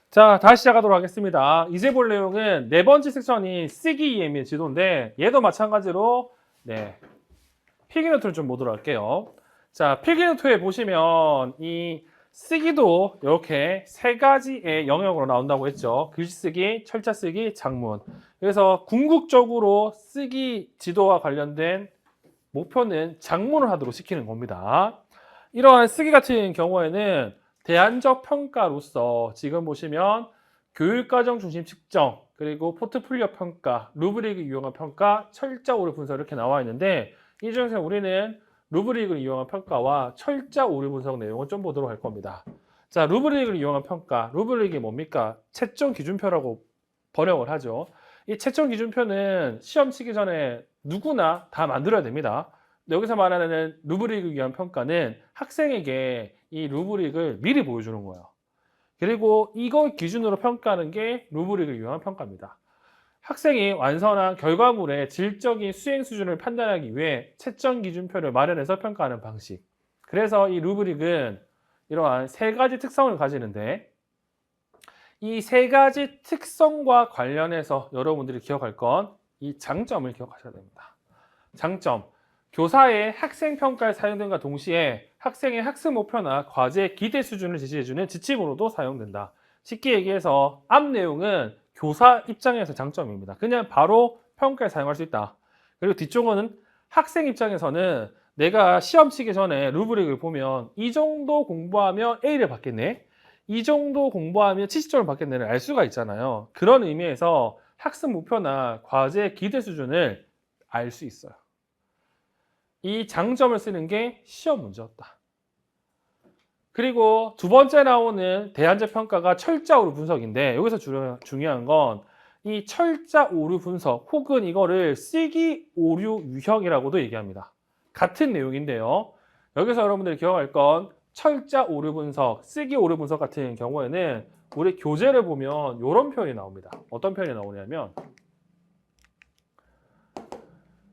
자, 다시 시작하도록 하겠습니다. 이제 볼 내용은 네 번째 섹션인 쓰기 이해의 지도인데 얘도 마찬가지로 필기노트를 좀 보도록 할게요. 자, 필기노트에 보시면 이 쓰기도 이렇게 세 가지의 영역으로 나온다고 했죠. 글씨 쓰기, 철자 쓰기, 작문. 그래서 궁극적으로 쓰기 지도와 관련된 목표는 작문을 하도록 시키는 겁니다. 이러한 쓰기 같은 경우에는 대안적 평가로서 지금 보시면 교육과정 중심 측정, 그리고 포트폴리오 평가, 루브릭을 이용한 평가, 철자 오류 분석 이렇게 나와 있는데 이 중에서 우리는 루브릭을 이용한 평가와 철자 오류 분석 내용을 좀 보도록 할 겁니다. 자, 루브릭을 이용한 평가, 루브릭이 뭡니까? 채점 기준표라고 번역을 하죠. 이 채점 기준표는 시험 치기 전에 누구나 다 만들어야 됩니다. 여기서 말하는 루브릭을 위한 평가는 학생에게 이 루브릭을 미리 보여주는 거예요. 그리고 이걸 기준으로 평가하는 게 루브릭을 위한 평가입니다. 학생이 완성한 결과물의 질적인 수행 수준을 판단하기 위해 채점 기준표를 마련해서 평가하는 방식. 그래서 이 루브릭은 이러한 세 가지 특성을 가지는데 이 세 가지 특성과 관련해서 여러분들이 기억할 건 이 장점을 기억하셔야 됩니다. 장점. 교사의 학생 평가에 사용됨과 동시에 학생의 학습 목표나 과제 기대 수준을 제시해주는 지침으로도 사용된다. 쉽게 얘기해서 앞 내용은 교사 입장에서 장점입니다. 그냥 바로 평가에 사용할 수 있다. 그리고 뒤쪽은 학생 입장에서는 내가 시험 치기 전에 루브릭을 보면 이 정도 공부하면 A를 받겠네. 이 정도 공부하면 70점을 받겠네를 알 수가 있잖아요. 그런 의미에서 학습 목표나 과제 기대 수준을 알 수 있어요. 이 장점을 쓰는 게 시험 문제였다. 그리고 두 번째 나오는 대안적 평가가 철자 오류 분석인데 여기서 중요한 건 이 철자 오류 분석 혹은 이거를 쓰기 오류 유형이라고도 얘기합니다. 같은 내용인데요. 여기서 여러분들이 기억할 건 철자 오류 분석, 쓰기 오류 분석 같은 경우에는 우리 교재를 보면 이런 표현이 나옵니다. 어떤 표현이 나오냐면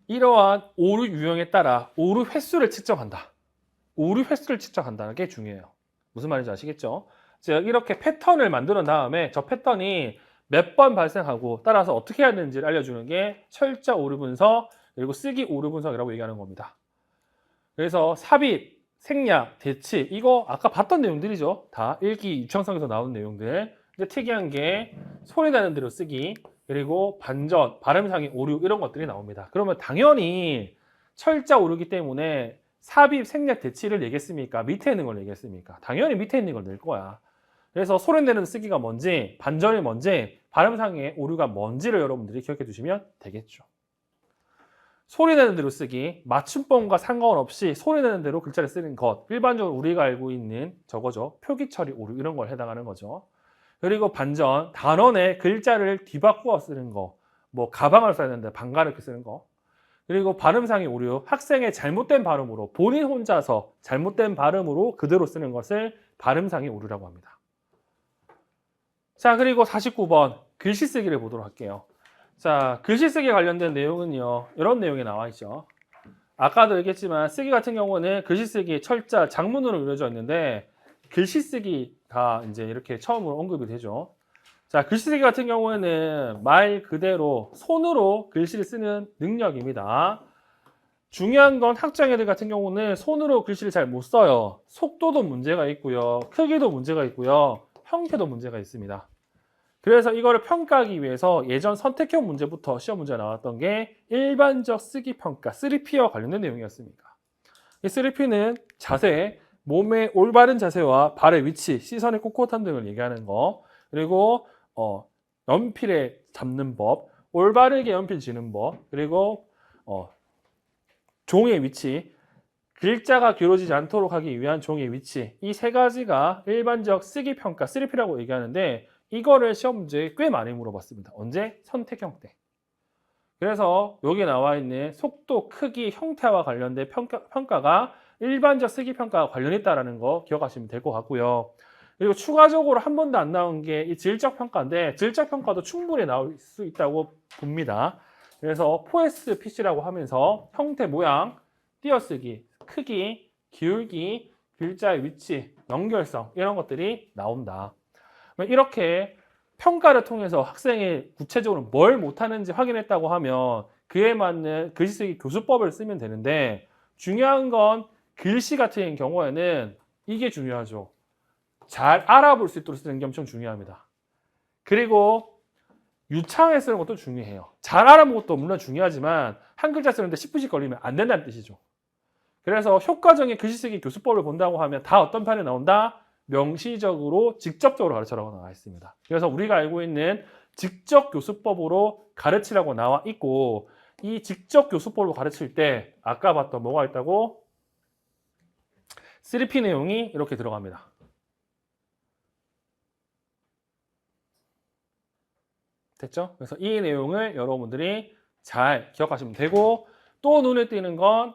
이러한 오류 유형에 따라 오류 횟수를 측정한다. 오류 횟수를 측정한다는 게 중요해요. 무슨 말인지 아시겠죠? 제가 이렇게 패턴을 만든 다음에 저 패턴이 몇 번 발생하고 따라서 어떻게 해야 되는지를 알려주는 게 철자 오류 분석 그리고 쓰기 오류 분석이라고 얘기하는 겁니다. 그래서 삽입, 생략, 대치 이거 아까 봤던 내용들이죠. 다 일기 유창성에서 나온 내용들. 근데 특이한 게 소리 나는 대로 쓰기 그리고 반전, 발음상의 오류 이런 것들이 나옵니다. 그러면 당연히 철자 오류기 때문에 삽입, 생략, 대치를 내겠습니까? 밑에 있는 걸 내겠습니까? 당연히 밑에 있는 걸 낼 거야. 그래서 소리 내는 쓰기가 뭔지, 반전이 뭔지, 발음상의 오류가 뭔지를 여러분들이 기억해 두시면 되겠죠. 소리 내는 대로 쓰기, 맞춤법과 상관없이 소리 내는 대로 글자를 쓰는 것. 일반적으로 우리가 알고 있는 저거죠. 표기 처리 오류 이런 걸 해당하는 거죠. 그리고 반전, 단원의 글자를 뒤바꾸어 쓰는 거. 뭐 가방을 써야 되는데 방가를 이렇게 쓰는 거. 그리고 발음상의 오류, 학생의 잘못된 발음으로 본인 혼자서 잘못된 발음으로 그대로 쓰는 것을 발음상의 오류라고 합니다. 자, 그리고 49번 글씨 쓰기를 보도록 할게요. 자, 글씨 쓰기 관련된 내용은요. 이런 내용이 나와 있죠. 아까도 얘기했지만 쓰기 같은 경우는 글씨 쓰기, 철자, 장문으로 이루어져 있는데 글씨 쓰기가 이제 이렇게 처음으로 언급이 되죠. 자, 글씨 쓰기 같은 경우에는 말 그대로 손으로 글씨를 쓰는 능력입니다. 중요한 건 학생애들 같은 경우는 손으로 글씨를 잘 못 써요. 속도도 문제가 있고요. 크기도 문제가 있고요. 형태도 문제가 있습니다. 그래서 이거를 평가하기 위해서 예전 선택형 문제부터 시험 문제가 나왔던 게 일반적 쓰기 평가, 3P와 관련된 내용이었습니다. 이 3P는 자세, 몸의 올바른 자세와 발의 위치, 시선의 꼿꼿함 등을 얘기하는 거, 그리고 연필에 잡는 법, 올바르게 연필 쥐는 법, 그리고 종이의 위치, 글자가 기울어지지 않도록 하기 위한 종이의 위치, 이 세 가지가 일반적 쓰기 평가, 3P라고 얘기하는데 이거를 시험 문제에 꽤 많이 물어봤습니다. 언제? 선택형 때. 그래서 여기 나와 있는 속도, 크기, 형태와 관련된 평가가 일반적 쓰기 평가와 관련이 있다는 거 기억하시면 될 것 같고요. 그리고 추가적으로 한 번도 안 나온 게 이 질적 평가인데 질적 평가도 충분히 나올 수 있다고 봅니다. 그래서 POS-PC라고 하면서 형태, 모양, 띄어쓰기, 크기, 기울기, 글자의 위치, 연결성 이런 것들이 나온다. 이렇게 평가를 통해서 학생이 구체적으로 뭘 못하는지 확인했다고 하면 그에 맞는 글씨 쓰기 교수법을 쓰면 되는데, 중요한 건 글씨 같은 경우에는 이게 중요하죠. 잘 알아볼 수 있도록 쓰는 게 엄청 중요합니다. 그리고 유창하게 쓰는 것도 중요해요. 잘 알아보는 것도 물론 중요하지만 한 글자 쓰는데 10분씩 걸리면 안 된다는 뜻이죠. 그래서 효과적인 글씨 쓰기 교수법을 본다고 하면 다 어떤 판에 나온다? 명시적으로 직접적으로 가르쳐라고 나와 있습니다. 그래서 우리가 알고 있는 직접 교수법으로 가르치라고 나와 있고, 이 직접 교수법으로 가르칠 때 아까 봤던 뭐가 있다고? 3P 내용이 이렇게 들어갑니다. 됐죠? 그래서 이 내용을 여러분들이 잘 기억하시면 되고, 또 눈에 띄는 건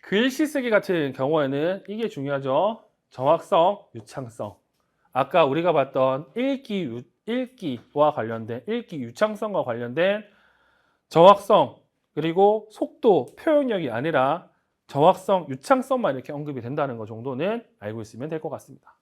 글씨 쓰기 같은 경우에는 이게 중요하죠. 정확성, 유창성. 아까 우리가 봤던 읽기와 관련된, 읽기 유창성과 관련된 정확성, 그리고 속도, 표현력이 아니라 정확성, 유창성만 이렇게 언급이 된다는 것 정도는 알고 있으면 될 것 같습니다.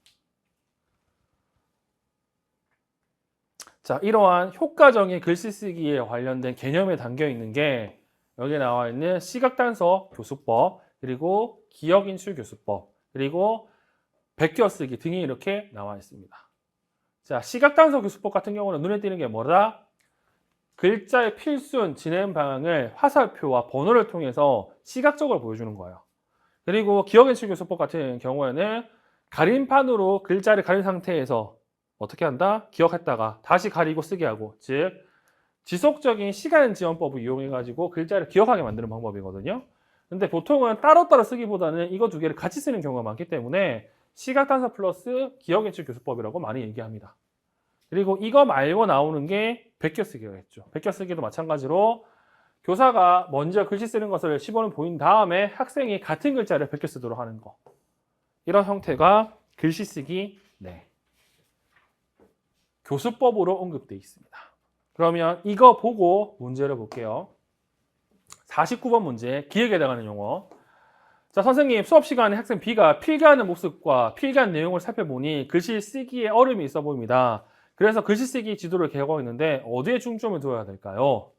자, 이러한 효과적인 글씨 쓰기에 관련된 개념에 담겨 있는 게 여기 나와 있는 시각단서 교수법, 그리고 기억인출 교수법, 그리고 베껴쓰기 등이 이렇게 나와 있습니다. 자, 시각단서 교수법 같은 경우는 눈에 띄는 게 뭐다? 글자의 필순 진행 방향을 화살표와 번호를 통해서 시각적으로 보여주는 거예요. 그리고 기억인출 교수법 같은 경우에는 가림판으로 글자를 가린 상태에서 어떻게 한다? 기억했다가 다시 가리고 쓰게 하고, 즉 지속적인 시간 지원법을 이용해 가지고 글자를 기억하게 만드는 방법이거든요. 근데 보통은 따로따로 쓰기보다는 이거 두 개를 같이 쓰는 경우가 많기 때문에 시각단서 플러스 기억인출 교수법이라고 많이 얘기합니다. 그리고 이거 말고 나오는 게 베껴쓰기겠죠. 베껴쓰기도 마찬가지로 교사가 먼저 글씨 쓰는 것을 시범을 보인 다음에 학생이 같은 글자를 베껴 쓰도록 하는 거. 이런 형태가 글씨 쓰기 교수법으로 언급되어 있습니다. 그러면 이거 보고 문제를 볼게요. 49번 문제, 기억에 해당하는 용어. 자, 선생님 수업 시간에 학생 B가 필기하는 모습과 필기한 내용을 살펴보니 글씨 쓰기에 어려움이 있어 보입니다. 그래서 글씨 쓰기 지도를 개혁하고 있는데 어디에 중점을 두어야 될까요?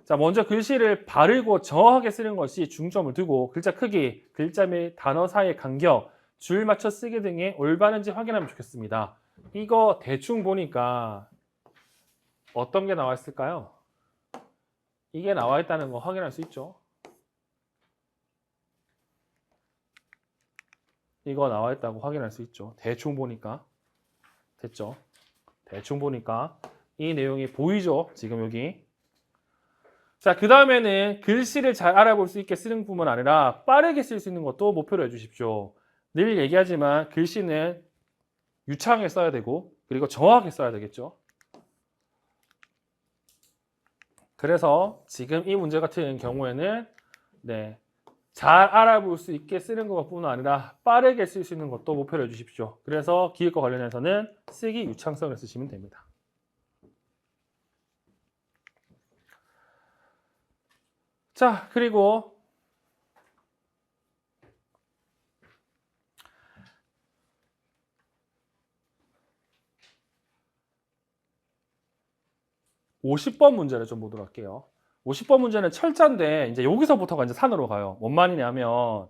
자, 먼저 글씨를 바르고 정확하게 쓰는 것이 중점을 두고 글자 크기, 글자 및 단어 사이의 간격, 줄 맞춰 쓰기 등에 올바른지 확인하면 좋겠습니다. 이거 대충 보니까 어떤 게 나와 있을까요? 이게 나와 있다는 거 확인할 수 있죠. 이거 나와 있다고 확인할 수 있죠. 대충 보니까. 됐죠? 대충 보니까 이 내용이 보이죠? 지금 여기. 자, 그 다음에는 글씨를 잘 알아볼 수 있게 쓰는 뿐만 아니라 빠르게 쓸 수 있는 것도 목표로 해주십시오. 늘 얘기하지만 글씨는 유창하게 써야 되고, 그리고 정확하게 써야 되겠죠. 그래서 지금 이 문제 같은 경우에는 잘 알아볼 수 있게 쓰는 것뿐만 아니라 빠르게 쓸 수 있는 것도 목표로 해주십시오. 그래서 기획과 관련해서는 쓰기 유창성을 쓰시면 됩니다. 자, 그리고 (50번) 문제를 좀 보도록 할게요. 50번 문제는 철자인데 이제 여기서부터가 이제 산으로 가요. 뭔 말이냐면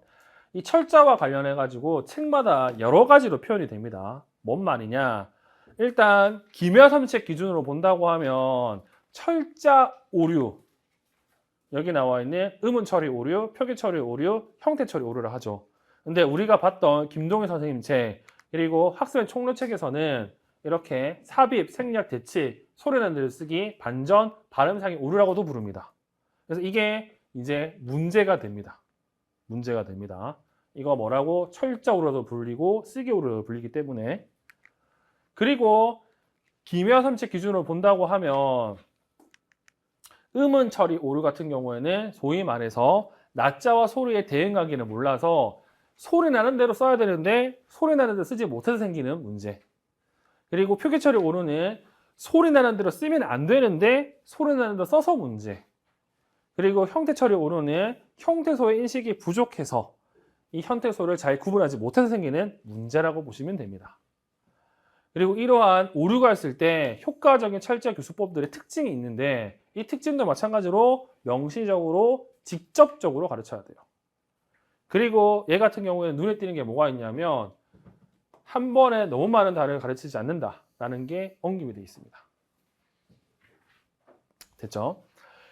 이 철자와 관련해 가지고 책마다 여러 가지로 표현이 됩니다. 뭔 말이냐? 일단 기묘섬책 기준으로 본다고 하면 철자 오류, 여기 나와 있는 음운 처리 오류, 표기 처리 오류, 형태 처리 오류를 하죠. 근데 우리가 봤던 김동희 선생님 책, 그리고 학생 총론책에서는 이렇게 삽입, 생략, 대치, 소리나는 데 쓰기, 반전, 발음상의 오류라고도 부릅니다. 그래서 이게 이제 문제가 됩니다. 문제가 됩니다. 이거 뭐라고? 철자 오류라도 불리고 쓰기 오류라도 불리기 때문에. 그리고 기묘섬책 기준으로 본다고 하면 음운 처리 오류 같은 경우에는 소위 말해서 낮자와 소리의 대응하기를 몰라서 소리 나는 대로 써야 되는데 소리 나는 대로 쓰지 못해서 생기는 문제. 그리고 표기 처리 오류는 소리 나는 대로 쓰면 안 되는데 소리 나는 대로 써서 문제. 그리고 형태 처리 오류는 형태소의 인식이 부족해서 이 형태소를 잘 구분하지 못해서 생기는 문제라고 보시면 됩니다. 그리고 이러한 오류가 있을 때 효과적인 철자 교수법들의 특징이 있는데 이 특징도 마찬가지로 명시적으로 직접적으로 가르쳐야 돼요. 그리고 얘 같은 경우에는 눈에 띄는 게 뭐가 있냐면 한 번에 너무 많은 단어를 가르치지 않는다라는 게 언급이 되어 있습니다. 됐죠?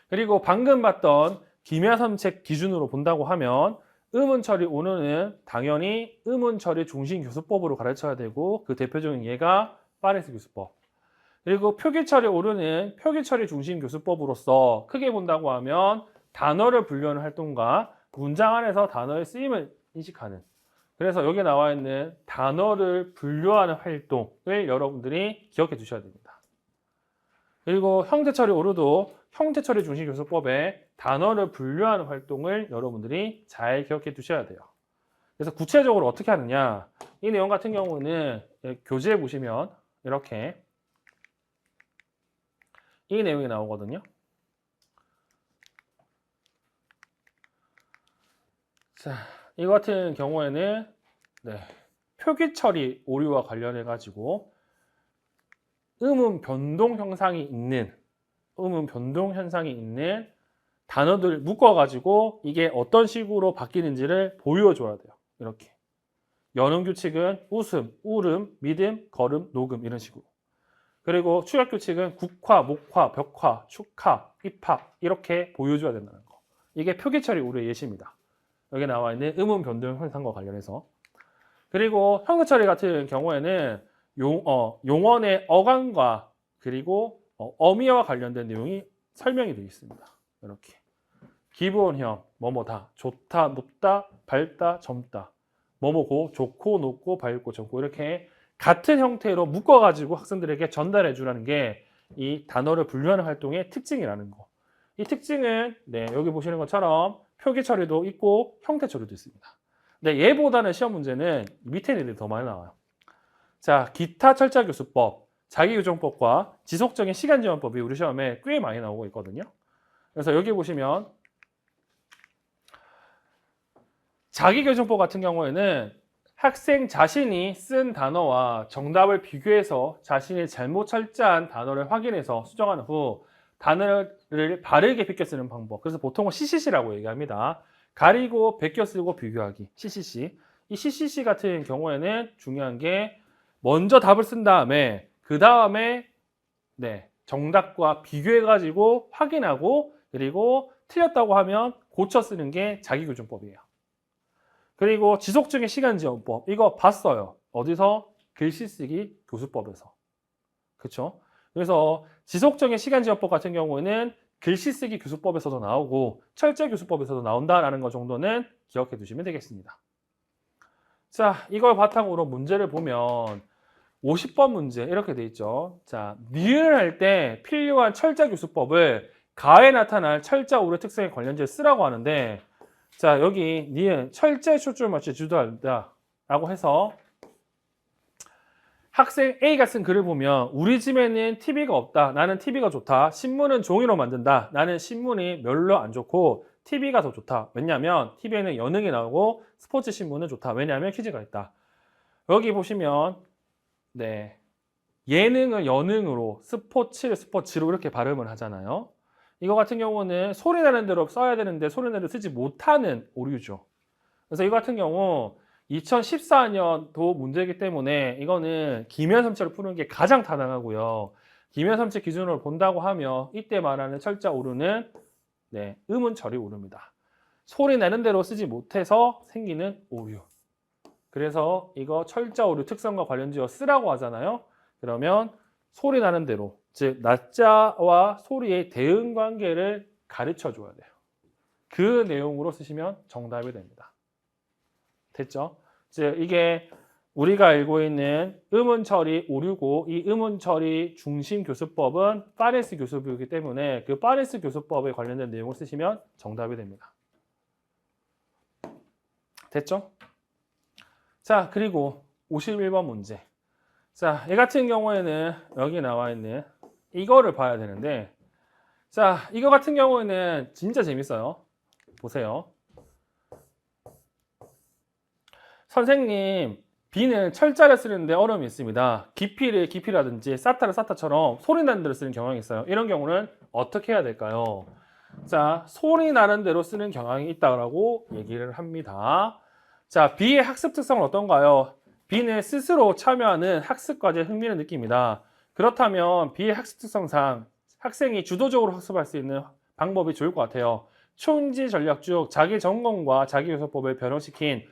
그리고 방금 봤던 김야삼책 기준으로 본다고 하면 의문 처리 오류는 당연히 의문 처리 중심 교수법으로 가르쳐야 되고 그 대표적인 예가 파레스 교수법. 그리고 표기 처리 오류는 표기 처리 중심 교수법으로서 크게 본다고 하면 단어를 분류하는 활동과 문장 안에서 단어의 쓰임을 인식하는, 그래서 여기 나와 있는 단어를 분류하는 활동을 여러분들이 기억해 두셔야 됩니다. 그리고 형태 처리 오류도 형태 처리 중심 교수법에 단어를 분류하는 활동을 여러분들이 잘 기억해 두셔야 돼요. 그래서 구체적으로 어떻게 하느냐, 이 내용 같은 경우는 교재에 보시면 이렇게 이 내용이 나오거든요. 자, 이 같은 경우에는 표기 처리 오류와 관련해 가지고 의문 변동 현상이 있는 단어들 묶어 가지고 이게 어떤 식으로 바뀌는지를 보여줘야 돼요. 이렇게 연음 규칙은 웃음, 울음, 믿음, 걸음, 녹음 이런 식으로. 그리고 축약 규칙은 국화, 목화, 벽화, 축화, 입학 이렇게 보여줘야 된다는 거. 이게 표기 처리 오류의 예시입니다. 여기 나와 있는 의문 변동 현상과 관련해서. 그리고 형태 처리 같은 경우에는 용언의 어감과 그리고 어미와 관련된 내용이 설명이 되어 있습니다. 이렇게 기본형, 뭐뭐다, 좋다, 높다, 밝다, 젊다, 뭐뭐고, 좋고, 높고, 밝고, 젊고 이렇게 같은 형태로 묶어가지고 학생들에게 전달해 주라는 게 이 단어를 분류하는 활동의 특징이라는 거. 이 특징은 여기 보시는 것처럼 표기 처리도 있고 형태 처리도 있습니다. 근데 얘보다는 시험 문제는 밑에 애들이 더 많이 나와요. 자, 기타 철자 교수법, 자기규정법과 지속적인 시간 지원법이 우리 시험에 꽤 많이 나오고 있거든요. 그래서 여기 보시면 자기규정법 같은 경우에는 학생 자신이 쓴 단어와 정답을 비교해서 자신이 잘못 철자한 단어를 확인해서 수정한 후 단어를 바르게 비껴 쓰는 방법. 그래서 보통은 CCC라고 얘기합니다. 가리고 베껴 쓰고 비교하기. CCC. 이 CCC 같은 경우에는 중요한 게 먼저 답을 쓴 다음에 그 다음에 정답과 비교해 가지고 확인하고 그리고 틀렸다고 하면 고쳐 쓰는 게 자기교정법이에요. 그리고 지속적인 시간지원법 이거 봤어요. 어디서? 글씨쓰기 교수법에서. 그렇죠? 그래서 지속적인 시간지원법 같은 경우는 글씨쓰기 교수법에서도 나오고 철제 교수법에서도 나온다라는 것 정도는 기억해 두시면 되겠습니다. 자, 이걸 바탕으로 문제를 보면 50번 문제 이렇게 돼 있죠. 자, 니을 할 때 필요한 철자 교수법을 가에 나타날 철자 오류 특성에 관련해서 쓰라고 하는데, 자, 여기 니은 철제 초점 맞춰 주도한다 라고 해서 학생 A가 쓴 글을 보면 우리 집에는 TV가 없다. 나는 TV가 좋다. 신문은 종이로 만든다. 나는 신문이 별로 안 좋고 TV가 더 좋다. 왜냐하면 TV에는 예능이 나오고 스포츠 신문은 좋다. 왜냐하면 퀴즈가 있다. 여기 보시면 예능을 연응으로 스포츠를 스포츠로 이렇게 발음을 하잖아요. 이거 같은 경우는 소리 나는 대로 써야 되는데 소리 나는 대로 쓰지 못하는 오류죠. 그래서 이 같은 경우 2014년도 문제이기 때문에 이거는 기면섬체를 푸는 게 가장 타당하고요. 기면섬체 기준으로 본다고 하면 이때 말하는 철자 오류는 의문 처리 오류입니다. 소리 나는 대로 쓰지 못해서 생기는 오류. 그래서 이거 철자 오류 특성과 관련지어 쓰라고 하잖아요. 그러면 소리 나는 대로, 즉 낮자와 소리의 대응 관계를 가르쳐 줘야 돼요. 그 내용으로 쓰시면 정답이 됩니다. 됐죠? 즉 이게 우리가 알고 있는 의문 처리 오류고 이 의문 처리 중심 교수법은 파레스 교수법이기 때문에 그 파레스 교수법에 관련된 내용을 쓰시면 정답이 됩니다. 됐죠? 자, 그리고 51번 문제. 자, 얘 같은 경우에는 여기 나와 있는 이거를 봐야 되는데, 자, 이거 같은 경우에는 진짜 재밌어요. 보세요. 선생님, B는 철자를 쓰는데 어려움이 있습니다. 깊이를 깊이라든지 사타를 사타처럼 소리 나는 대로 쓰는 경향이 있어요. 이런 경우는 어떻게 해야 될까요? 자, 소리 나는 대로 쓰는 경향이 있다고 얘기를 합니다. 자, B의 학습 특성은 어떤가요? B는 스스로 참여하는 학습 과제에 흥미를 느낍니다. 그렇다면 B의 학습 특성상 학생이 주도적으로 학습할 수 있는 방법이 좋을 것 같아요. 초인지 전략 중 자기 전공과 자기 요소법을 변형시킨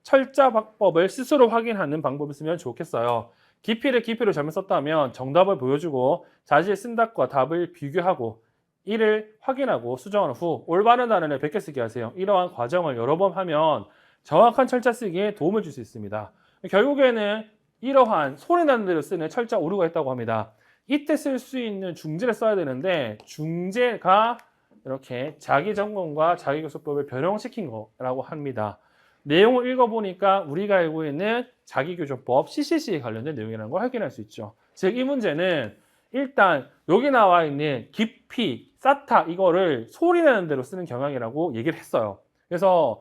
철자 방법을 스스로 확인하는 방법을 쓰면 좋겠어요. 깊이를 깊이로 잘못 썼다면 정답을 보여주고 자신의 쓴답과 답을 비교하고 이를 확인하고 수정한 후 올바른 단어를 베껴 쓰게 하세요. 이러한 과정을 여러 번 하면 정확한 철자 쓰기에 도움을 줄 수 있습니다. 결국에는 이러한 소리 나는 대로 쓰는 철자 오류가 있다고 합니다. 이때 쓸 수 있는 중재를 써야 되는데 중재가 이렇게 자기 전공과 자기 교수법을 변형시킨 거라고 합니다. 내용을 읽어보니까 우리가 알고 있는 자기교조법 CCC에 관련된 내용이라는 걸 확인할 수 있죠. 즉 이 문제는 일단 여기 나와 있는 깊이, 사타 이거를 소리내는 대로 쓰는 경향이라고 얘기를 했어요. 그래서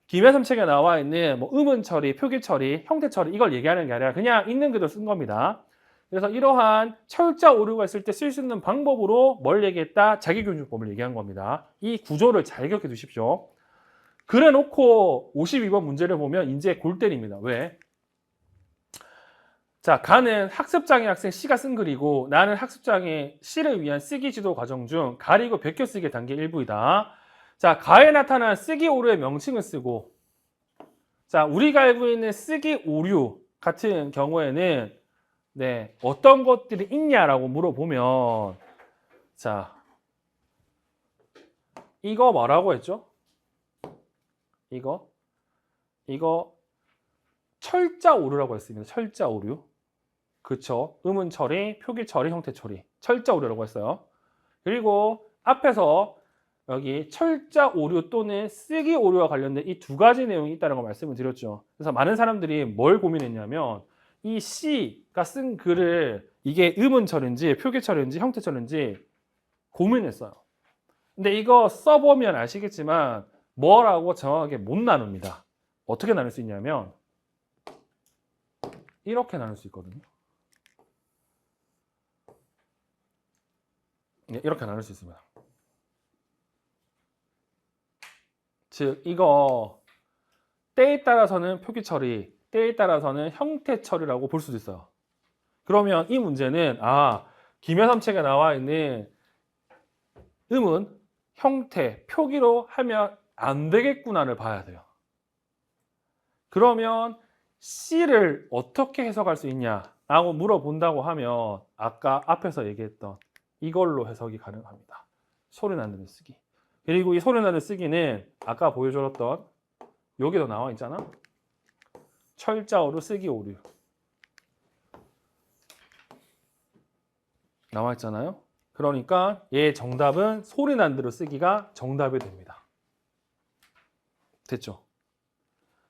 김해삼책에 나와 있는 뭐 음운 처리, 표기 처리, 형태 처리 이걸 얘기하는 게 아니라 그냥 있는 그대로 쓴 겁니다. 그래서 이러한 철자 오류가 있을 때 쓸 수 있는 방법으로 뭘 얘기했다? 자기교조법을 얘기한 겁니다. 이 구조를 잘 기억해 두십시오. 그래 놓고 52번 문제를 보면 이제 골 때립니다. 왜? 자, 가는 학습장애 학생 C가 쓴 글이고 나는 학습장애 C를 위한 쓰기 지도 과정 중 가리고 베껴 쓰기 단계 1부이다. 자, 가에 나타난 쓰기 오류의 명칭을 쓰고 자, 우리가 알고 있는 쓰기 오류 같은 경우에는 네, 어떤 것들이 있냐라고 물어보면 자, 이거 뭐라고 했죠? 이거 철자 오류라고 했습니다. 철자 오류. 그쵸? 음운 처리, 표기 처리, 형태 처리. 철자 오류라고 했어요. 그리고 앞에서 여기 철자 오류 또는 쓰기 오류와 관련된 이 두 가지 내용이 있다는 걸 말씀을 드렸죠. 그래서 많은 사람들이 뭘 고민했냐면 이 C가 쓴 글을 이게 음운 처리인지 표기 처리인지 형태 처리인지 고민했어요. 근데 이거 써보면 아시겠지만 뭐라고 정확하게 못 나눕니다. 어떻게 나눌 수 있냐면 이렇게 나눌 수 있거든요. 이렇게 나눌 수 있습니다. 즉 이거 때에 따라서는 표기 처리, 때에 따라서는 형태 처리라고 볼 수도 있어요. 그러면 이 문제는 김해삼책에 나와 있는 음은 형태, 표기로 하면 안 되겠구나를 봐야 돼요. 그러면 C를 어떻게 해석할 수 있냐라고 물어본다고 하면 아까 앞에서 얘기했던 이걸로 해석이 가능합니다. 소리 나는 대로 쓰기. 그리고 이 소리 나는 대로 쓰기는 아까 보여줬던 여기도 나와 있잖아. 철자 오류, 쓰기 오류 나와 있잖아요. 그러니까 얘 정답은 소리 나는 대로 쓰기가 정답이 됩니다. 됐죠?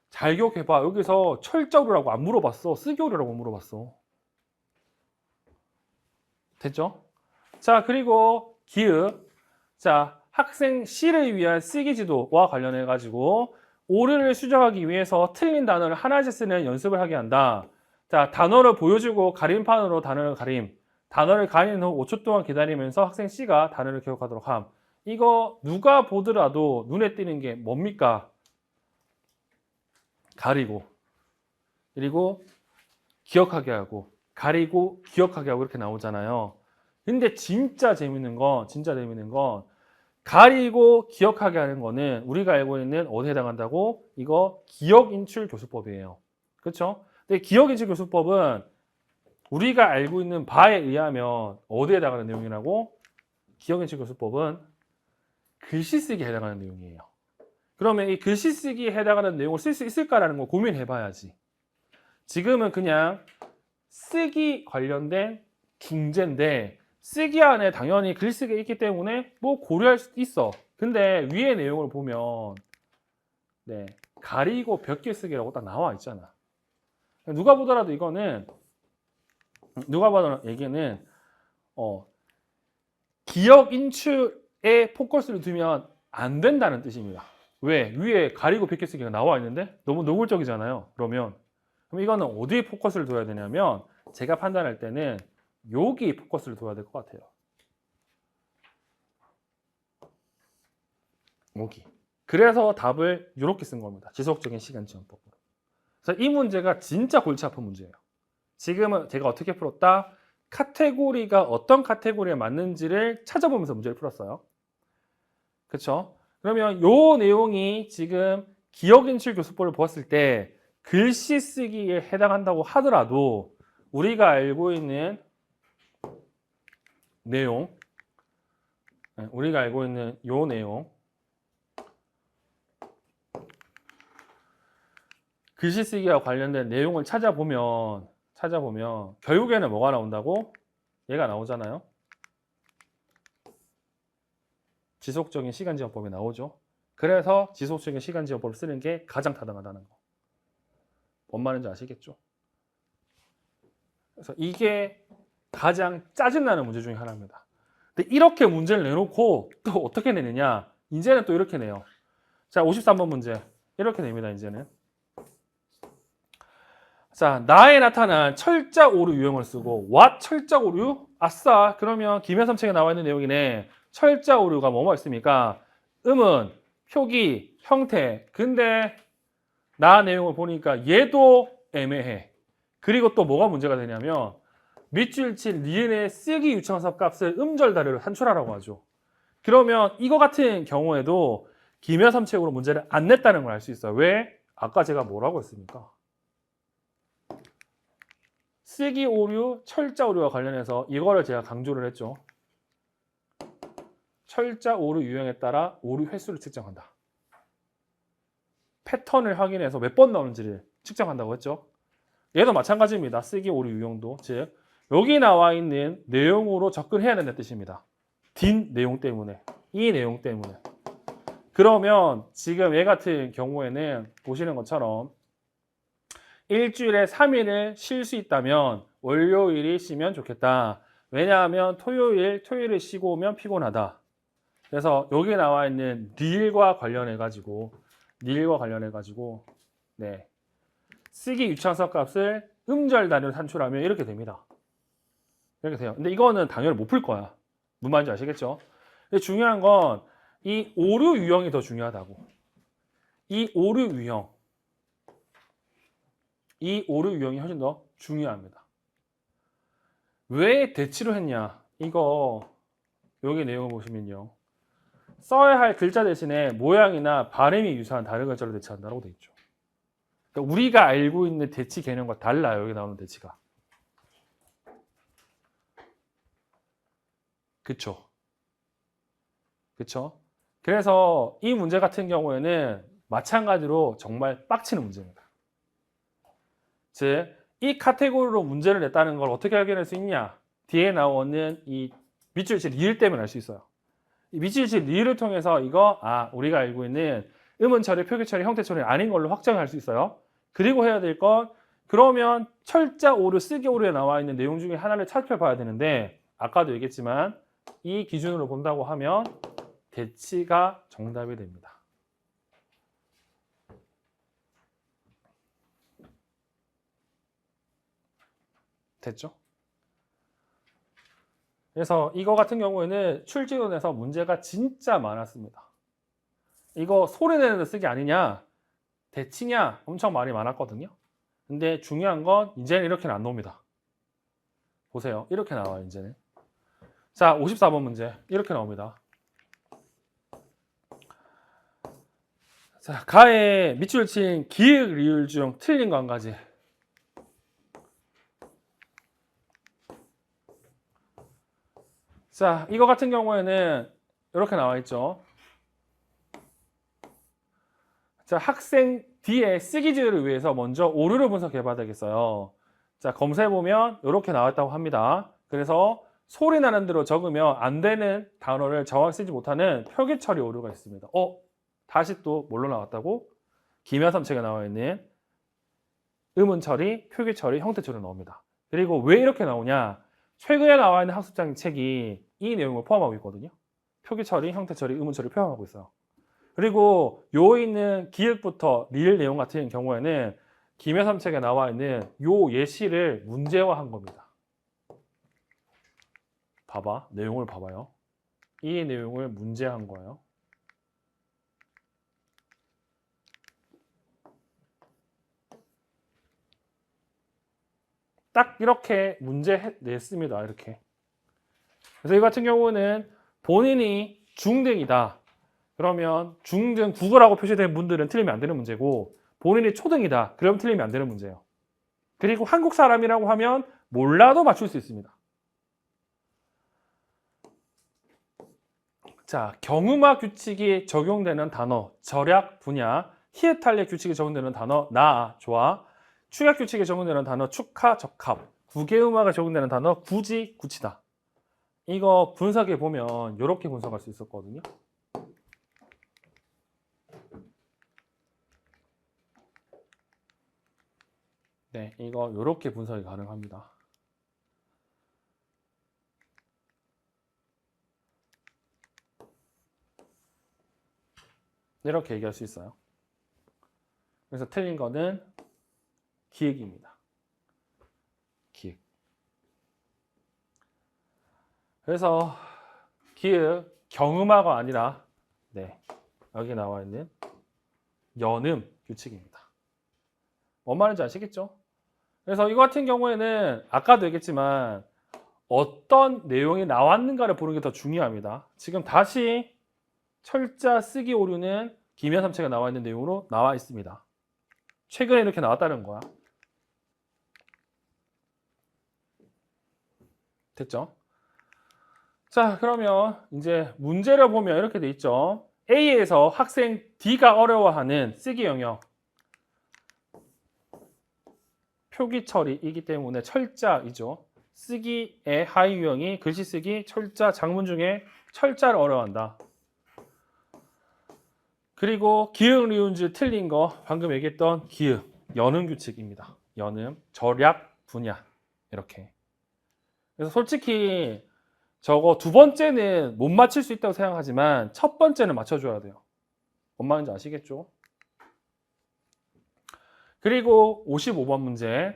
잘 기억해봐. 여기서 철자 오류라고 안 물어봤어. 쓰기 오류라고 물어봤어. 됐죠? 자, 그리고 기읍. 자, 학생 C를 위한 쓰기 지도와 관련해 가지고 오류를 수정하기 위해서 틀린 단어를 하나씩 쓰는 연습을 하게 한다. 자, 단어를 보여주고 가림판으로 단어를 가림. 단어를 가린 후 5초 동안 기다리면서 학생 C가 단어를 기억하도록 함. 이거 누가 보더라도 눈에 띄는 게 뭡니까? 가리고 그리고 기억하게 하고 가리고 기억하게 하고 이렇게 나오잖아요. 근데 진짜 재밌는 건 가리고 기억하게 하는 거는 우리가 알고 있는 어디에 해당한다고? 이거 기억인출 교수법이에요. 그렇죠? 근데 기억인출 교수법은 우리가 알고 있는 바에 의하면 어디에 해당하는 내용이라고? 기억인출 교수법은 글씨 쓰기에 해당하는 내용이에요. 그러면 이 글씨 쓰기에 해당하는 내용을 쓸 수 있을까라는 걸 고민해 봐야지. 지금은 그냥 쓰기 관련된 중재인데 쓰기 안에 당연히 글쓰기가 있기 때문에 뭐 고려할 수 있어. 근데 위에 내용을 보면 네, 가리고 벽게 쓰기라고 딱 나와 있잖아. 누가 보더라도 이거는 누가 봐도 얘기는 기억 인출에 포커스를 두면 안 된다는 뜻입니다. 왜? 위에 가리고 벽게 쓰기가 나와 있는데 너무 노골적이잖아요. 그러면 그럼 이거는 어디에 포커스를 둬야 되냐면 제가 판단할 때는 여기 포커스를 둬야 될 것 같아요. 여기. 그래서 답을 이렇게 쓴 겁니다. 지속적인 시간 지원법으로. 그래서 이 문제가 진짜 골치 아픈 문제예요. 지금은 제가 어떻게 풀었다? 카테고리가 어떤 카테고리에 맞는지를 찾아보면서 문제를 풀었어요. 그렇죠? 그러면 요 내용이 지금 기억인출교수법을 보았을 때 글씨 쓰기에 해당한다고 하더라도 우리가 알고 있는 내용, 우리가 알고 있는 요 내용, 글씨 쓰기와 관련된 내용을 찾아보면 결국에는 뭐가 나온다고? 얘가 나오잖아요. 지속적인 시간지원법이 나오죠. 그래서 지속적인 시간지원법을 쓰는 게 가장 타당하다는 거. 뭔 말인지 아시겠죠? 그래서 이게 가장 짜증나는 문제 중에 하나입니다. 근데 이렇게 문제를 내놓고 또 어떻게 내느냐? 이제는 또 이렇게 내요. 자, 53번 문제. 이렇게 냅니다, 이제는. 자, 나에 나타난 철자 오류 유형을 쓰고 what 철자 오류? 아싸. 그러면 김혜섬 책에 나와 있는 내용이네. 철자 오류가 뭐뭐 있습니까? 음은, 표기, 형태. 근데 나 내용을 보니까 얘도 애매해. 그리고 또 뭐가 문제가 되냐면 밑줄 칠 니은의 쓰기 유창섭 값을 음절 다리로 산출하라고 하죠. 그러면 이거 같은 경우에도 김혜섬 책으로 문제를 안 냈다는 걸 알 수 있어요. 왜? 아까 제가 뭐라고 했습니까? 쓰기 오류, 철자 오류와 관련해서 이거를 제가 강조를 했죠. 철자 오류 유형에 따라 오류 횟수를 측정한다. 패턴을 확인해서 몇 번 나오는지를 측정한다고 했죠. 얘도 마찬가지입니다. 쓰기 오류 유형도. 즉 여기 나와 있는 내용으로 접근해야 된다는 뜻입니다. 뒷 내용 때문에. 이 내용 때문에. 그러면 지금 얘 같은 경우에는 보시는 것처럼 일주일에 3일을 쉴 수 있다면 월요일이 쉬면 좋겠다. 왜냐하면 토요일을 쉬고 오면 피곤하다. 그래서 여기 나와 있는 릴과 관련해 가지고 네. 쓰기 유창석 값을 음절 단위로 산출하면 이렇게 됩니다. 이렇게 돼요. 근데 이거는 당연히 못 풀 거야. 무슨 말인지 아시겠죠? 근데 중요한 건 이 오류 유형이 더 중요하다고. 이 오류 유형이 훨씬 더 중요합니다. 왜 대치로 했냐? 이거 여기 내용을 보시면요. 써야 할 글자 대신에 모양이나 발음이 유사한 다른 글자로 대치한다고 되어 있죠. 그러니까 우리가 알고 있는 대치 개념과 달라요. 여기 나오는 대치가. 그쵸? 그래서 이 문제 같은 경우에는 마찬가지로 정말 빡치는 문제입니다. 즉, 이 카테고리로 문제를 냈다는 걸 어떻게 확인할 수 있냐? 뒤에 나오는 이 밑줄치 리을 때문에 알 수 있어요. 이 밑줄치 리을을 통해서 이거 우리가 알고 있는 음운 처리, 표기 처리, 형태 처리 아닌 걸로 확정할 수 있어요. 그리고 해야 될 건 그러면 철자 오류, 쓰기 오류에 나와 있는 내용 중에 하나를 살펴봐야 되는데 아까도 얘기했지만 이 기준으로 본다고 하면 대치가 정답이 됩니다. 됐죠? 그래서 이거 같은 경우에는 출제론에서 문제가 진짜 많았습니다. 이거 소리 내는 데 쓰기 아니냐? 대치냐? 엄청 말이 많았거든요. 근데 중요한 건 이제는 이렇게는 안 나옵니다. 보세요. 이렇게 나와요, 이제는. 자, 54번 문제. 이렇게 나옵니다. 자, 가에 밑줄 친 기역, 리을 중 틀린 거 한 가지. 자, 이거 같은 경우에는 이렇게 나와 있죠. 자, 학생 D의 쓰기질을 위해서 먼저 오류를 분석해 봐야 되겠어요. 자, 검사해보면 이렇게 나왔다고 합니다. 그래서 소리 나는 대로 적으면 안 되는 단어를 정확히 쓰지 못하는 표기 처리 오류가 있습니다. 다시 또 뭘로 나왔다고? 김여섬 책에 나와 있는 음운 처리, 표기 처리, 형태 처리로 나옵니다. 그리고 왜 이렇게 나오냐? 최근에 나와 있는 학습장 책이 이 내용을 포함하고 있거든요. 표기 처리, 형태 처리, 음운 처리 포함하고 있어요. 그리고 요 있는 기획부터 리을 내용 같은 경우에는 기묘삼책에 나와 있는 요 예시를 문제화한 겁니다. 봐봐. 내용을 봐봐요. 이 내용을 문제한 거예요. 딱 이렇게 문제 냈습니다. 이렇게. 그래서 이 같은 경우는 본인이 중등이다. 그러면 중등 국어라고 표시된 분들은 틀리면 안 되는 문제고, 본인이 초등이다. 그러면 틀리면 안 되는 문제예요. 그리고 한국 사람이라고 하면 몰라도 맞출 수 있습니다. 자, 경음화 규칙이 적용되는 단어, 절약, 분야, 히읗탈례 규칙이 적용되는 단어, 나, 좋아, 축약 규칙이 적용되는 단어, 축하, 적합, 구개음화가 적용되는 단어, 굳이, 굳이다. 이거 분석해 보면 이렇게 분석할 수 있었거든요. 네, 이거 이렇게 분석이 가능합니다. 이렇게 얘기할 수 있어요. 그래서 틀린 거는 기획입니다. 기획. 그래서 기획, 경음화가 아니라 네, 여기 나와 있는 연음 규칙입니다. 뭔 말인지 아시겠죠? 그래서 이거 같은 경우에는 아까도 얘기했지만 어떤 내용이 나왔는가를 보는 게 더 중요합니다. 지금 다시 철자 쓰기 오류는 기묘삼체가 나와 있는 내용으로 나와 있습니다. 최근에 이렇게 나왔다는 거야. 됐죠? 자, 그러면 이제 문제를 보면 이렇게 돼 있죠. A에서 학생 D가 어려워하는 쓰기 영역 표기 처리이기 때문에 철자이죠. 쓰기의 하위 유형이 글씨 쓰기, 철자, 작문 중에 철자를 어려워한다. 그리고 기역, 리운즈 틀린 거 방금 얘기했던 기역, 연음 규칙입니다. 연음, 절약, 분야 이렇게. 그래서 솔직히 저거 두 번째는 못 맞힐 수 있다고 생각하지만 첫 번째는 맞춰줘야 돼요. 뭔 말인지 아시겠죠? 그리고 55번 문제.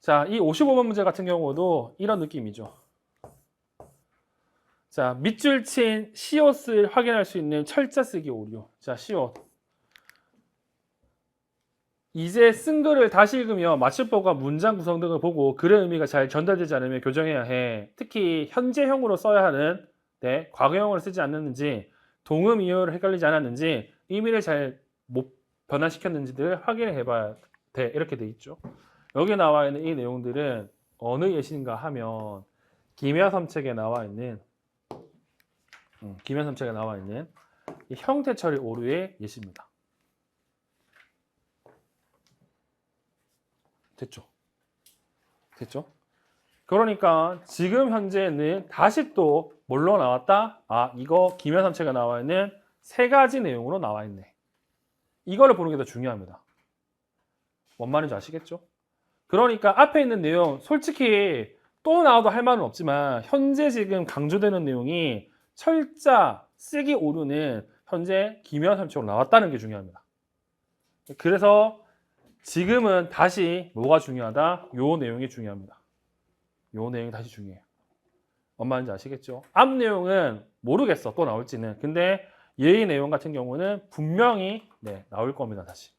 자, 이 55번 문제 같은 경우도 이런 느낌이죠. 자, 밑줄 친 시옷을 확인할 수 있는 철자 쓰기 오류. 자, 시옷. 이제 쓴 글을 다시 읽으며 맞춤법과 문장 구성 등을 보고 글의 의미가 잘 전달되지 않으면 교정해야 해. 특히 현재형으로 써야 하는 때 과거형으로 쓰지 않았는지, 동음 이어를 헷갈리지 않았는지, 의미를 잘 못 변화시켰는지를 확인해 봐야 돼. 이렇게 돼 있죠. 여기 나와 있는 이 내용들은 어느 예시인가 하면 기묘삼책에 나와 있는 기묘삼책에 나와 있는 이 형태 처리 오류의 예시입니다. 됐죠? 됐죠? 그러니까 지금 현재는 다시 또 뭘로 나왔다? 아, 이거 기묘삼체가 나와 있는 세 가지 내용으로 나와 있네. 이거를 보는 게 더 중요합니다. 뭔 말인지 아시겠죠? 그러니까 앞에 있는 내용 솔직히 또 나와도 할 말은 없지만 현재 지금 강조되는 내용이 철자, 쓰기 오류는 현재 기묘삼체로 나왔다는 게 중요합니다. 그래서 지금은 다시 뭐가 중요하다? 요 내용이 중요합니다. 요 내용이 다시 중요해요. 뭔 말인지 아시겠죠? 앞 내용은 모르겠어. 또 나올지는. 근데 예의 내용 같은 경우는 분명히 나올 겁니다. 다시.